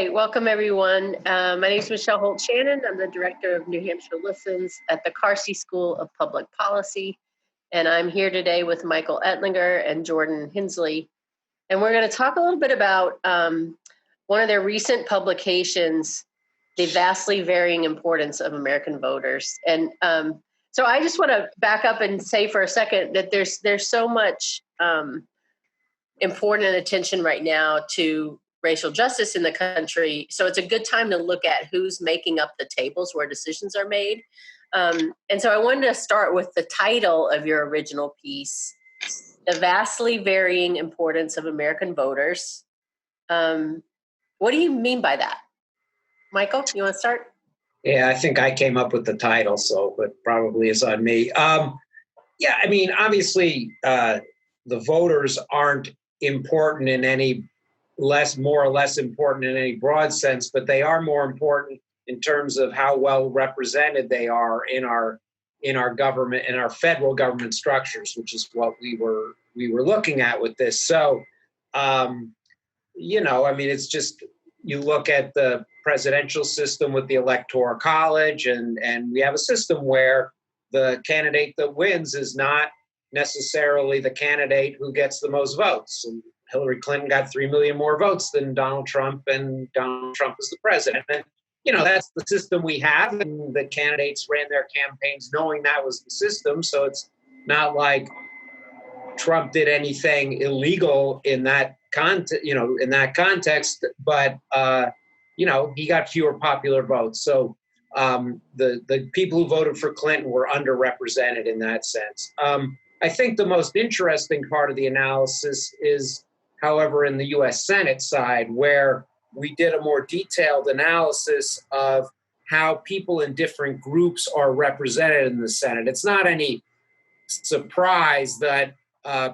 right, welcome everyone. My name is Michele Holt-Shannon. I'm the Director of New Hampshire Listens at the Carsey School of Public Policy. And I'm here today with Michael Ettlinger and Jordan Hensley. And we're going to talk a little bit about one of their recent publications, The Vastly Varying Importance of American Voters. And so I just want to back up and say for a second that there's so much important attention right now to racial justice in the country. So it's a good time to look at who's making up the tables where decisions are made. And so I wanted to start with the title of your original piece, The Vastly Varying Importance of American Voters. What do you mean by that? Michael, you want to start? Yeah, I think I came up with the title, so it probably is on me. Yeah, I mean, obviously, the voters aren't important in any more or less important in any broad sense, but they are more important in terms of how well represented they are in our government, in our federal government structures, which is what we were looking at with this. So, I mean, it's just, you look at the presidential system with the Electoral College, and we have a system where the candidate that wins is not necessarily the candidate who gets the most votes. And Hillary Clinton got 3 million more votes than Donald Trump, and Donald Trump is the president. And, that's the system we have, and the candidates ran their campaigns knowing that was the system. So it's not like Trump did anything illegal in that context, but he got fewer popular votes. So the people who voted for Clinton were underrepresented in that sense. I think the most interesting part of the analysis is, however, in the U.S. Senate side, where we did a more detailed analysis of how people in different groups are represented in the Senate. It's not any surprise that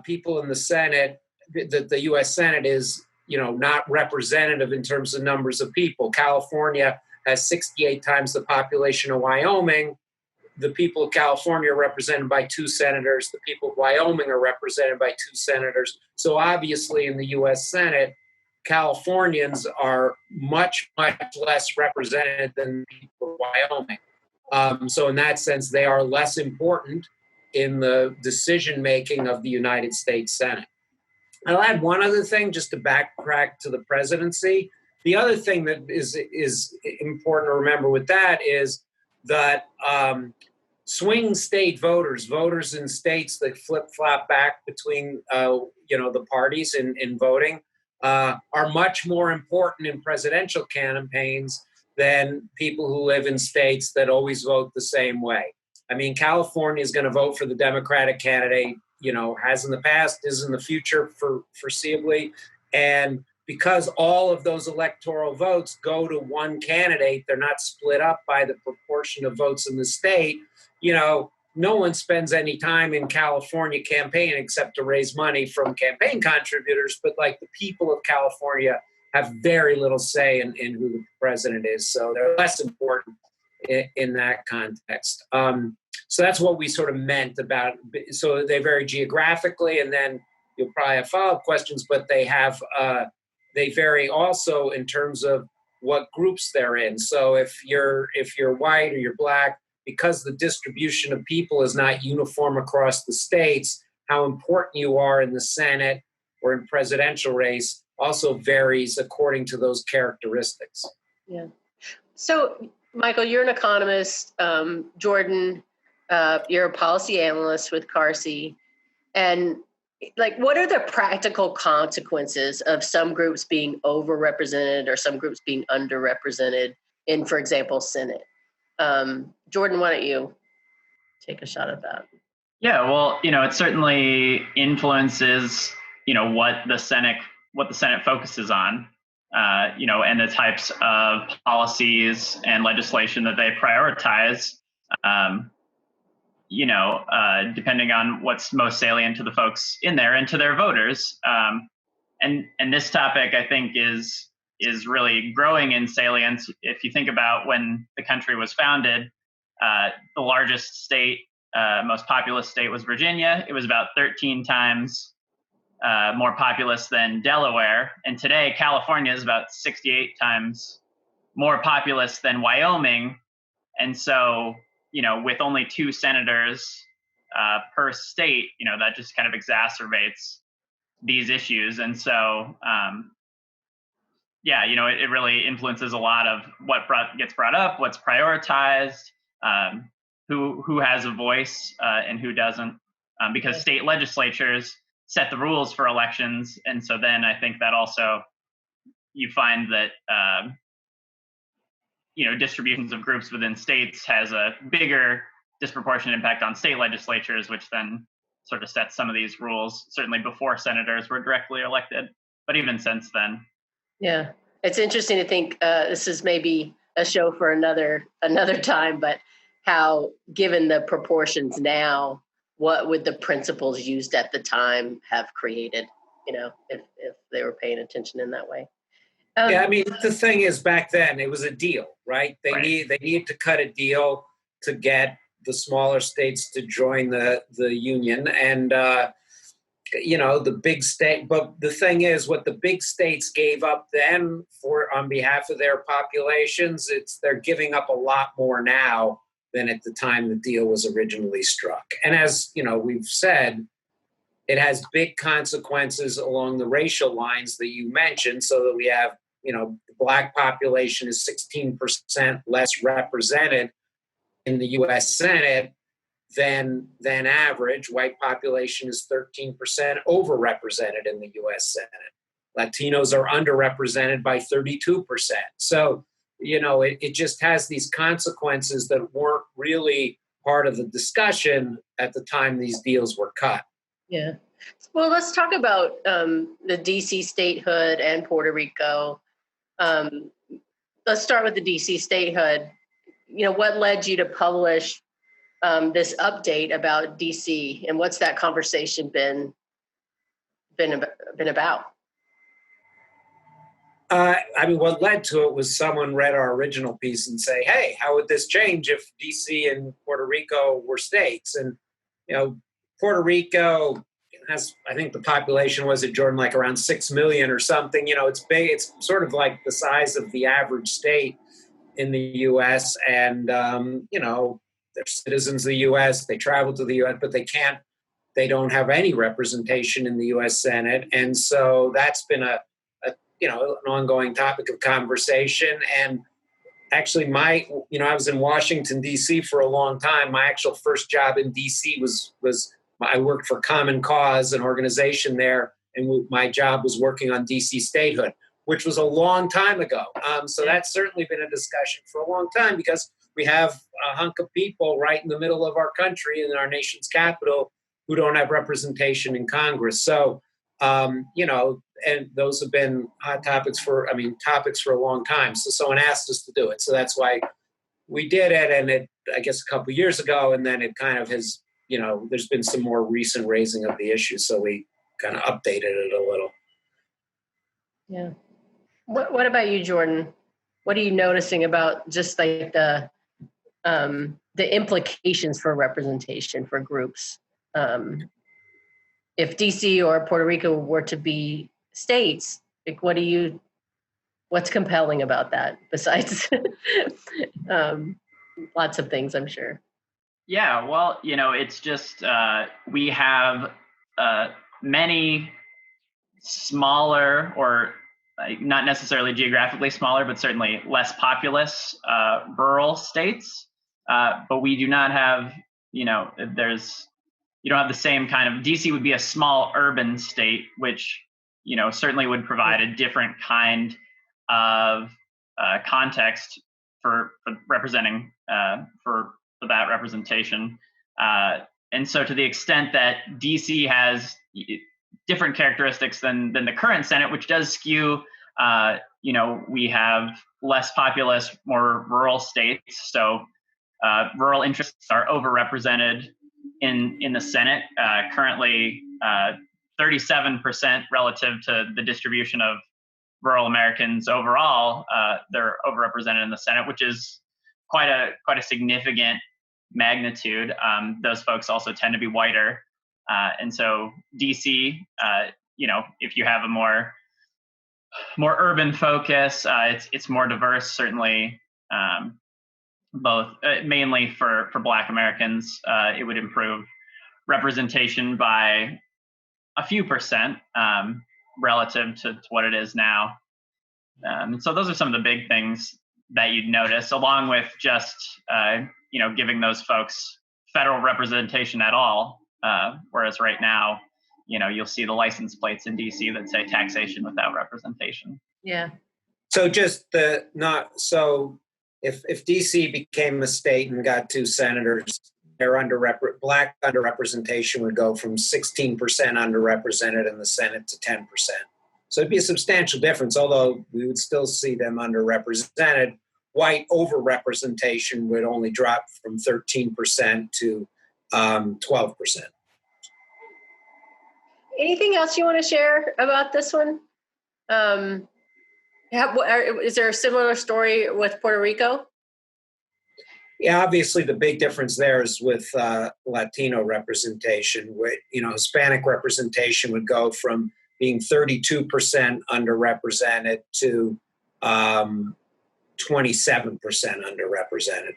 people in the Senate, that the U.S. Senate is, not representative in terms of numbers of people. California has 68 times the population of Wyoming. The people of California are represented by 2 senators. The people of Wyoming are represented by 2 senators. So obviously in the U.S. Senate, Californians are much, much less represented than the people of Wyoming. So in that sense, they are less important in the decision-making of the United States Senate. I'll add one other thing just to backtrack to the presidency. The other thing that is important to remember with that is that swing state voters in states that flip-flop back between the parties in voting are much more important in presidential campaigns than people who live in states that always vote the same way. I mean, California is going to vote for the Democratic candidate, has in the past, is in the future foreseeably. And because all of those electoral votes go to one candidate, they're not split up by the proportion of votes in the state. No one spends any time in California campaigning except to raise money from campaign contributors. But like the people of California have very little say in who the president is. So they're less important in that context. So that's what we sort of meant about. So they vary geographically, and then you'll probably have follow-up questions, but they vary also in terms of what groups they're in. So if you're white or you're black, because the distribution of people is not uniform across the states, how important you are in the Senate or in presidential race also varies according to those characteristics. Yeah. So, Michael, you're an economist. Jordan, you're a policy analyst with Carsey. And what are the practical consequences of some groups being overrepresented or some groups being underrepresented in, for example, Senate? Jordan, why don't you take a shot at that? Yeah, well, it certainly influences, what the Senate focuses on, and the types of policies and legislation that they prioritize, depending on what's most salient to the folks in there and to their voters. And this topic, I think, is really growing in salience. If you think about when the country was founded, the largest state, most populous state was Virginia. It was about 13 times more populous than Delaware. And today, California is about 68 times more populous than Wyoming. And so, with only 2 senators per state, that just kind of exacerbates these issues. And so, it really influences a lot of what gets brought up, what's prioritized, who has a voice and who doesn't, because state legislatures set the rules for elections. And so then I think that also you find that, distributions of groups within states has a bigger disproportionate impact on state legislatures, which then sort of sets some of these rules, certainly before senators were directly elected, but even since then. Yeah, it's interesting to think, this is maybe a show for another time, but how, given the proportions now, what would the principles used at the time have created, if they were paying attention in that way? Yeah, I mean, the thing is, back then it was a deal, right? They needed to cut a deal to get the smaller states to join the union, and the big state. But the thing is, what the big states gave up then on behalf of their populations, they're giving up a lot more now than at the time the deal was originally struck. And as we've said, it has big consequences along the racial lines that you mentioned, so that we have, the Black population is 16% less represented in the U.S. Senate than average. White population is 13% overrepresented in the U.S. Senate. Latinos are underrepresented by 32%. So, it just has these consequences that weren't really part of the discussion at the time these deals were cut. Yeah. Well, let's talk about the D.C. statehood and Puerto Rico. Let's start with the D.C. statehood. What led you to publish this update about D.C. and what's that conversation been about? What led to it was someone read our original piece and say, "Hey, how would this change if D.C. and Puerto Rico were states?" And Puerto Rico has, I think the population was at Jordan like around 6 million or something. It's big. It's sort of like the size of the average state in the U.S. And they're citizens of the U.S. They travel to the U.S., but they don't have any representation in the U.S. Senate. And so that's been an ongoing topic of conversation. And actually, I was in Washington, D.C. for a long time. My actual first job in D.C. was I worked for Common Cause, an organization there, and my job was working on D.C. statehood, which was a long time ago. So that's certainly been a discussion for a long time, because we have a hunk of people right in the middle of our country, in our nation's capital, who don't have representation in Congress. So, and those have been hot topics for a long time. So someone asked us to do it. So that's why we did it. And I guess a couple of years ago, and then it kind of has, there's been some more recent raising of the issue. So we kind of updated it a little. Yeah. What about you, Jordan? What are you noticing about just like the implications for representation for groups? If DC or Puerto Rico were to be states, like what's compelling about that besides lots of things, I'm sure. Yeah, well, it's just we have many smaller, or not necessarily geographically smaller, but certainly less populous rural states. But we do not have, you don't have the same kind of, DC would be a small urban state, which, certainly would provide a different kind of context for representing, for that representation. And so to the extent that DC has different characteristics than the current Senate, which does skew, we have less populous, more rural states. So rural interests are overrepresented in the Senate. Currently, 37% relative to the distribution of rural Americans overall, they're overrepresented in the Senate, which is quite a significant magnitude. Those folks also tend to be whiter. And so DC if you have a more urban focus, it's more diverse, certainly, both mainly for Black Americans. It would improve representation by a few percent relative to what it is now. So those are some of the big things that you'd notice, along with just giving those folks federal representation at all. Whereas right now, you'll see the license plates in DC that say taxation without representation. Yeah. So if DC became a state and got 2 senators, their Black underrepresentation would go from 16% underrepresented in the Senate to 10%. So it'd be a substantial difference, although we would still see them underrepresented. White overrepresentation would only drop from 13% to 12%. Anything else you want to share about this one? Is there a similar story with Puerto Rico? Yeah, obviously the big difference there is with Latino representation. Hispanic representation would go from being 32% underrepresented to 27% underrepresented.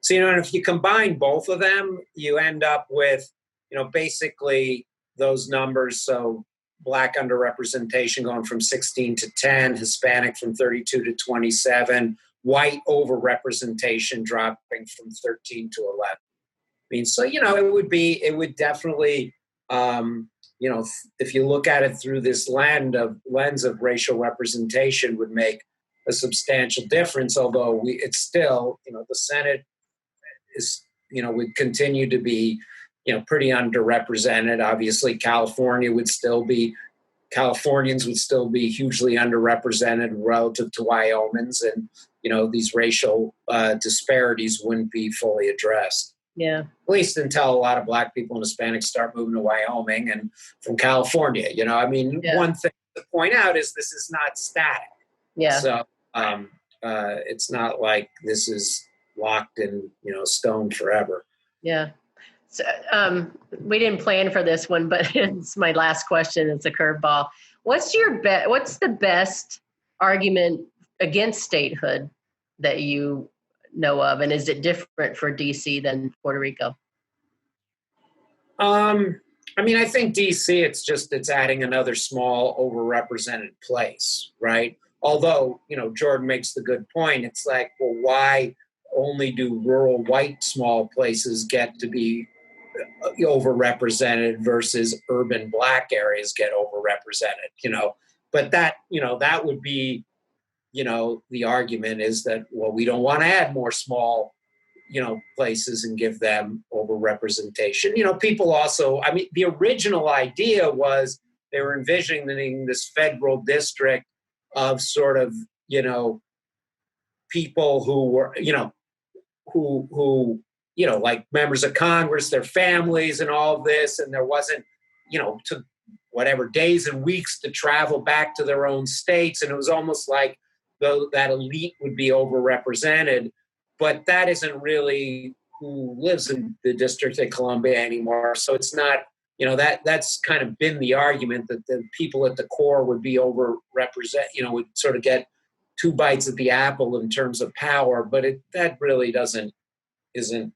So, and if you combine both of them, you end up with, basically those numbers. So Black underrepresentation going from 16 to 10, Hispanic from 32 to 27, white overrepresentation dropping from 13 to 11. I mean, so, it would definitely, if you look at it through this lens of racial representation, would make a substantial difference, although it's still, the Senate is, would continue to be, pretty underrepresented. Obviously, Californians would still be hugely underrepresented relative to Wyoming's, and, these racial disparities wouldn't be fully addressed. Yeah. At least until a lot of Black people and Hispanics start moving to Wyoming and from California. One thing to point out is this is not static. Yeah. So it's not like this is locked in, stone forever. Yeah. So, we didn't plan for this one, but it's my last question. It's a curveball. What's the best argument against statehood that you know of, and is it different for DC than Puerto Rico? I think DC, it's adding another small overrepresented place, right? Although, Jordan makes the good point. It's like, well, why only do rural white small places get to be overrepresented versus urban Black areas get overrepresented, but that would be, the argument is that, well, we don't want to add more small, places and give them overrepresentation. People also, the original idea was they were envisioning this federal district of sort of, people who were, who like members of Congress, their families and all of this. And there wasn't, took whatever days and weeks to travel back to their own states. And it was almost like that elite would be overrepresented. But that isn't really who lives in the District of Columbia anymore. So it's not, that's kind of been the argument that the people at the core would be overrepresented, would sort of get 2 bites at the apple in terms of power. But that really isn't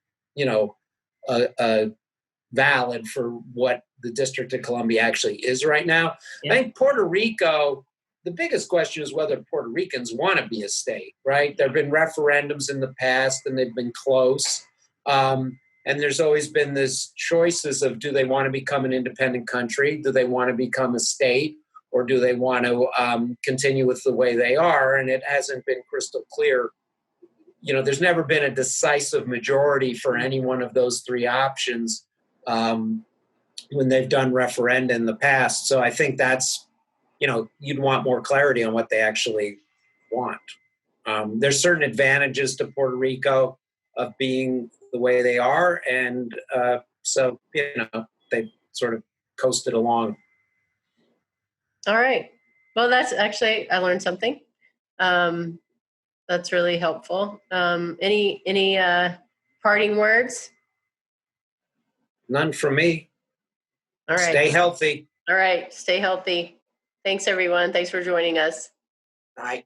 valid for what the District of Columbia actually is right now. Yeah. I think Puerto Rico, the biggest question is whether Puerto Ricans want to be a state, right? There have been referendums in the past and they've been close. And there's always been this choices of, do they want to become an independent country? Do they want to become a state? Or do they want to continue with the way they are? And it hasn't been crystal clear. There's never been a decisive majority for any one of those 3 options when they've done referenda in the past. So I think that's, you'd want more clarity on what they actually want. There's certain advantages to Puerto Rico of being the way they are. And so, they sort of coasted along. All right. Well, that's actually, I learned something. That's really helpful. Any parting words? None from me. All right. Stay healthy. All right. Stay healthy. Thanks, everyone. Thanks for joining us. Bye.